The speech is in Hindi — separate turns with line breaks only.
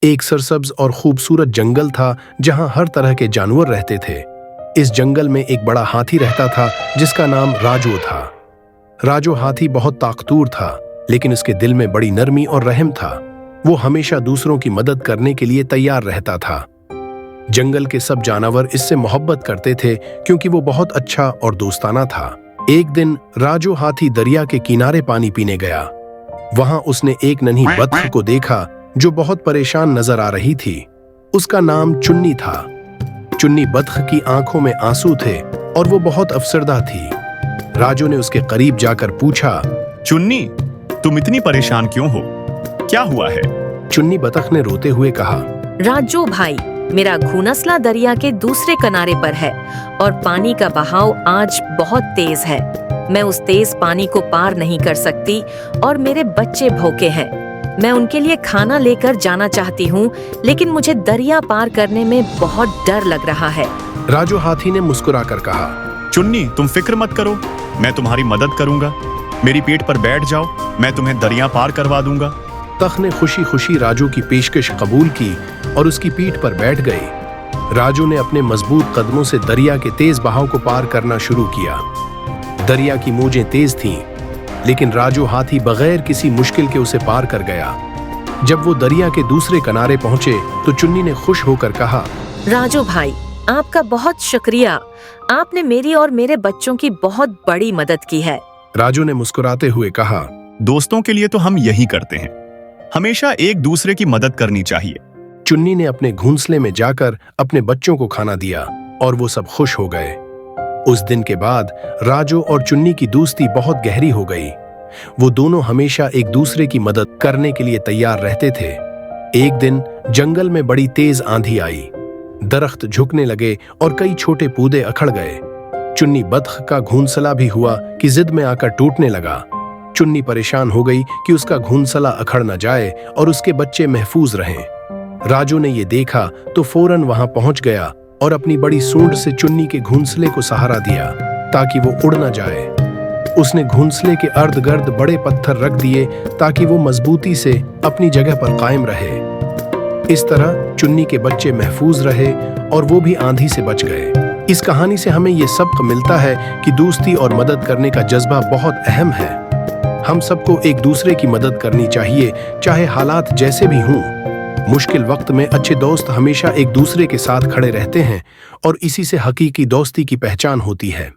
एक सरसब्ज और खूबसूरत जंगल था जहां हर तरह के जानवर रहते थे। इस जंगल में एक बड़ा हाथी रहता था जिसका नाम राजू था। राजू हाथी बहुत ताकतवर था, लेकिन उसके दिल में बड़ी नरमी और रहम था। वो हमेशा दूसरों की मदद करने के लिए तैयार रहता था। जंगल के सब जानवर इससे मोहब्बत करते थे क्योंकि वो बहुत अच्छा और दोस्ताना था। एक दिन राजू हाथी दरिया के किनारे पानी पीने गया। वहां उसने एक नन्ही बतख को देखा जो बहुत परेशान नजर आ रही थी। उसका नाम चुन्नी था। चुन्नी बतख की आंखों में आंसू थे और वो बहुत अफसरदा थी। राजू ने उसके करीब जाकर पूछा,
चुन्नी, तुम इतनी परेशान क्यों हो? क्या हुआ है?
चुन्नी बतख ने रोते हुए कहा,
राजू भाई, मेरा घुनसला दरिया के दूसरे किनारे पर है और पानी का बहाव आज बहुत तेज है। मैं उस तेज पानी को पार नहीं कर सकती और मेरे बच्चे भूखे हैं। मैं उनके लिए खाना लेकर जाना चाहती हूँ, लेकिन मुझे दरिया पार करने में बहुत डर लग रहा है।
राजू हाथी ने मुस्कुराकर कहा,
चुन्नी, तुम फिक्र मत करो, मैं तुम्हारी मदद करूंगा। मेरी पीठ पर बैठ जाओ, मैं तुम्हें दरिया पार करवा दूंगा।
तख ने खुशी खुशी राजू की पेशकश कबूल की और उसकी पीठ पर बैठ गई। राजू ने अपने मजबूत कदमों से दरिया के तेज बहाव को पार करना शुरू किया। दरिया की मौजें तेज थीं, लेकिन राजू हाथी बगैर किसी मुश्किल के उसे पार कर गया। जब वो दरिया के दूसरे किनारे पहुंचे तो चुन्नी ने खुश होकर कहा,
राजू भाई, आपका बहुत शुक्रिया। आपने मेरी और मेरे बच्चों की बहुत बड़ी मदद की है।
राजू ने मुस्कुराते हुए कहा,
दोस्तों के लिए तो हम यही करते हैं, हमेशा एक दूसरे की मदद करनी चाहिए।
चुन्नी ने अपने घोंसले में जाकर अपने बच्चों को खाना दिया और वो सब खुश हो गए। उस दिन के बाद राजू और चुन्नी की दोस्ती बहुत गहरी हो गई। वो दोनों हमेशा एक दूसरे की मदद करने के लिए तैयार रहते थे। एक दिन जंगल में बड़ी तेज आंधी आई। दरख्त झुकने लगे और कई छोटे पौधे अखड़ गए। चुन्नी बतख का घोंसला भी हुआ कि जिद में आकर टूटने लगा। चुन्नी परेशान हो गई कि उसका घोंसला अखड़ न जाए और उसके बच्चे महफूज रहें। राजू ने ये देखा तो फौरन वहां पहुंच गया और अपनी बड़ी सूंड से चुन्नी के घोंसले को सहारा दिया ताकि वो उड़ न जाए। उसने घोंसले के अर्ध गर्द बड़े पत्थर रख दिए ताकि वो मजबूती से अपनी जगह पर कायम रहे। इस तरह चुन्नी के बच्चे महफूज रहे और वो भी आंधी से बच गए। इस कहानी से हमें ये सबक मिलता है कि दोस्ती और मदद करने का जज्बा बहुत अहम है। हम सबको एक दूसरे की मदद करनी चाहिए, चाहे हालात जैसे भी हों। मुश्किल वक्त में अच्छे दोस्त हमेशा एक दूसरे के साथ खड़े रहते हैं और इसी से हकीकी दोस्ती की पहचान होती है।